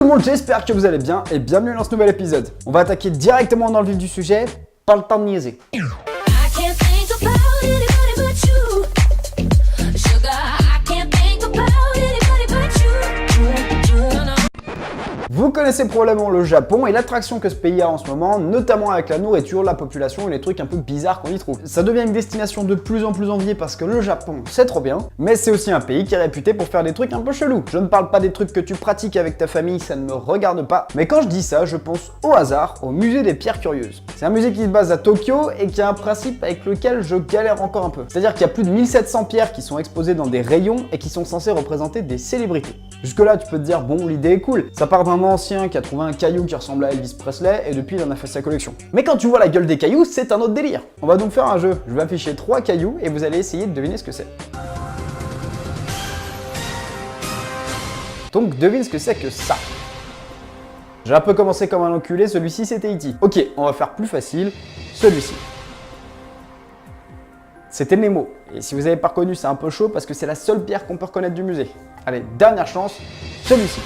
le monde, j'espère que vous allez bien et bienvenue dans ce nouvel épisode. On va attaquer directement dans le vif du sujet, pas le temps de niaiser. Vous connaissez probablement le Japon et l'attraction que ce pays a en ce moment, notamment avec la nourriture, la population et les trucs un peu bizarres qu'on y trouve. Ça devient une destination de plus en plus enviée parce que le Japon, c'est trop bien, mais c'est aussi un pays qui est réputé pour faire des trucs un peu chelous. Je ne parle pas des trucs que tu pratiques avec ta famille, ça ne me regarde pas, mais quand je dis ça, je pense au hasard au musée des pierres curieuses. C'est un musée qui se base à Tokyo et qui a un principe avec lequel je galère encore un peu. C'est-à-dire qu'il y a plus de 1700 pierres qui sont exposées dans des rayons et qui sont censées représenter des célébrités. Jusque là, tu peux te dire, bon, l'idée est cool, ça part d'un ancien qui a trouvé un caillou qui ressemble à Elvis Presley et depuis il en a fait sa collection. Mais quand tu vois la gueule des cailloux, c'est un autre délire. On va donc faire un jeu. Je vais afficher 3 cailloux et vous allez essayer de deviner ce que c'est. Donc devine ce que c'est que ça. J'ai un peu commencé comme un enculé, celui-ci c'était E.T. Ok, on va faire plus facile, celui-ci. C'était Nemo. Et si vous n'avez pas reconnu, c'est un peu chaud parce que c'est la seule pierre qu'on peut reconnaître du musée. Allez, dernière chance, celui-ci.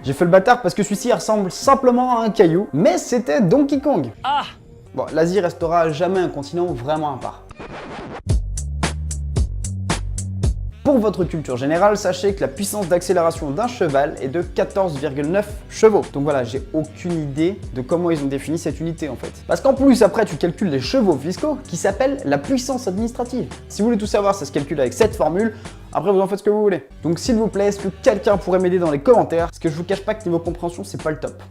J'ai fait le bâtard parce que celui-ci ressemble simplement à un caillou, mais c'était Donkey Kong. Ah! Bon, l'Asie restera à jamais un continent vraiment à part. Pour votre culture générale, sachez que la puissance d'accélération d'un cheval est de 14,9 chevaux. Donc voilà, j'ai aucune idée de comment ils ont défini cette unité en fait. Parce qu'en plus, après, tu calcules les chevaux fiscaux qui s'appellent la puissance administrative. Si vous voulez tout savoir, ça se calcule avec cette formule. Après, vous en faites ce que vous voulez. Donc s'il vous plaît, est-ce que quelqu'un pourrait m'aider dans les commentaires? Parce que je vous cache pas que niveau compréhension, c'est pas le top.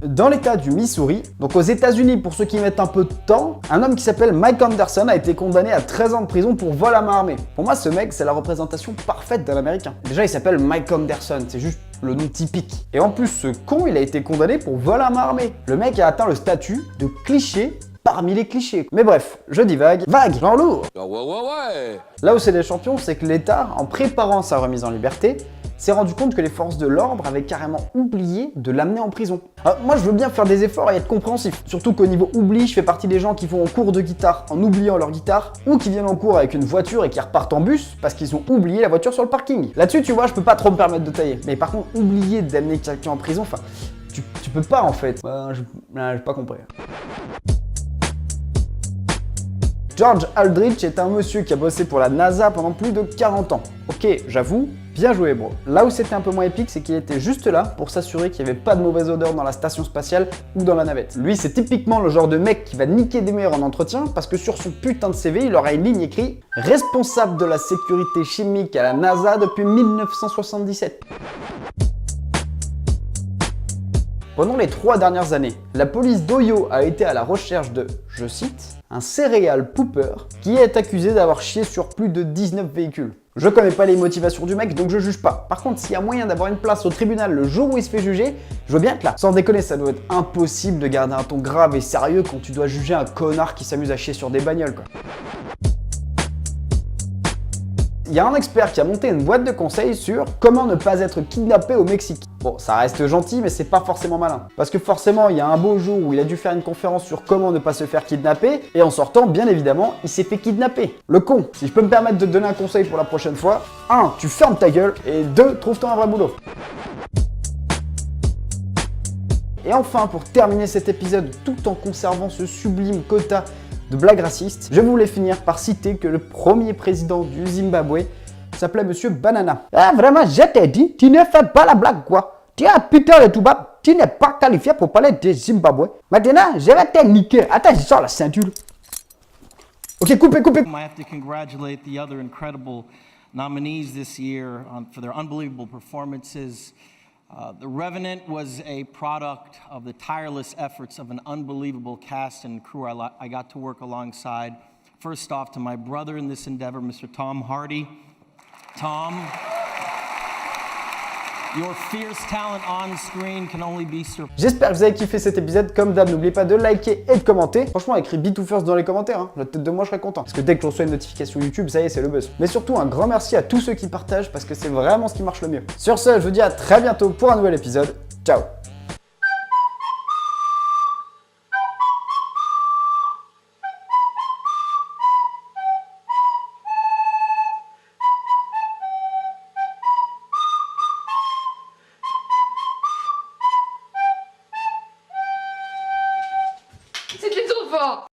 Dans l'état du Missouri, donc aux États-Unis, pour ceux qui mettent un peu de temps, un homme qui s'appelle Mike Anderson a été condamné à 13 ans de prison pour vol à main armée. Pour moi, ce mec, c'est la représentation parfaite d'un Américain. Déjà, il s'appelle Mike Anderson, c'est juste le nom typique. Et en plus, ce con, il a été condamné pour vol à main armée. Le mec a atteint le statut de cliché parmi les clichés. Mais bref, je divague. Vague, genre lourd. Ouais. Là où c'est des champions, c'est que l'État, en préparant sa remise en liberté, s'est rendu compte que les forces de l'ordre avaient carrément oublié de l'amener en prison. Alors, moi, je veux bien faire des efforts et être compréhensif. Surtout qu'au niveau oubli, je fais partie des gens qui vont en cours de guitare en oubliant leur guitare, ou qui viennent en cours avec une voiture et qui repartent en bus parce qu'ils ont oublié la voiture sur le parking. Là-dessus, tu vois, je peux pas trop me permettre de tailler. Mais par contre, oublier d'amener quelqu'un en prison, enfin, tu peux pas en fait. J'ai pas compris. George Aldrich est un monsieur qui a bossé pour la NASA pendant plus de 40 ans. Ok, j'avoue, bien joué bro. Là où c'était un peu moins épique, c'est qu'il était juste là pour s'assurer qu'il n'y avait pas de mauvaise odeur dans la station spatiale ou dans la navette. Lui, c'est typiquement le genre de mec qui va niquer des meilleurs en entretien parce que sur son putain de CV, il aura une ligne écrite « Responsable de la sécurité chimique à la NASA depuis 1977 ». Pendant les 3 dernières années, la police d'Ohio a été à la recherche de, je cite, un serial pooper qui est accusé d'avoir chié sur plus de 19 véhicules. Je connais pas les motivations du mec, donc je juge pas. Par contre, s'il y a moyen d'avoir une place au tribunal le jour où il se fait juger, je veux bien être là. Sans déconner, ça doit être impossible de garder un ton grave et sérieux quand tu dois juger un connard qui s'amuse à chier sur des bagnoles, quoi. Il y a un expert qui a monté une boîte de conseils sur comment ne pas être kidnappé au Mexique. Bon, ça reste gentil, mais c'est pas forcément malin. Parce que forcément, il y a un beau jour où il a dû faire une conférence sur comment ne pas se faire kidnapper, et en sortant, bien évidemment, il s'est fait kidnapper. Le con. Si je peux me permettre de te donner un conseil pour la prochaine fois, 1. Tu fermes ta gueule, et 2. Trouve-toi un vrai boulot. Et enfin, pour terminer cet épisode, tout en conservant ce sublime quota de blagues racistes, je voulais finir par citer que le premier président du Zimbabwe s'appelait Monsieur Banana. Ah vraiment, je t'ai dit, tu ne fais pas la blague quoi. Tu es un putain de toubab, tu n'es pas qualifié pour parler de Zimbabwe. Maintenant, je vais te niquer. Attends, je sors la ceinture. Ok, coupez. I have to congratulate the other incredible nominees this year for their unbelievable performances. The Revenant was a product of the tireless efforts of an unbelievable cast and crew I got to work alongside. First off, to my brother in this endeavor, Mr. Tom Hardy. Tom, your fierce talent on screen can only be surpassed. J'espère que vous avez kiffé cet épisode. Comme d'hab, n'oubliez pas de liker et de commenter. Franchement, écris BeTooFirst dans les commentaires. Hein. La tête de moi, je serais content. Parce que dès que je reçois une notification YouTube, ça y est, c'est le buzz. Mais surtout, un grand merci à tous ceux qui partagent parce que c'est vraiment ce qui marche le mieux. Sur ce, je vous dis à très bientôt pour un nouvel épisode. Ciao! fort.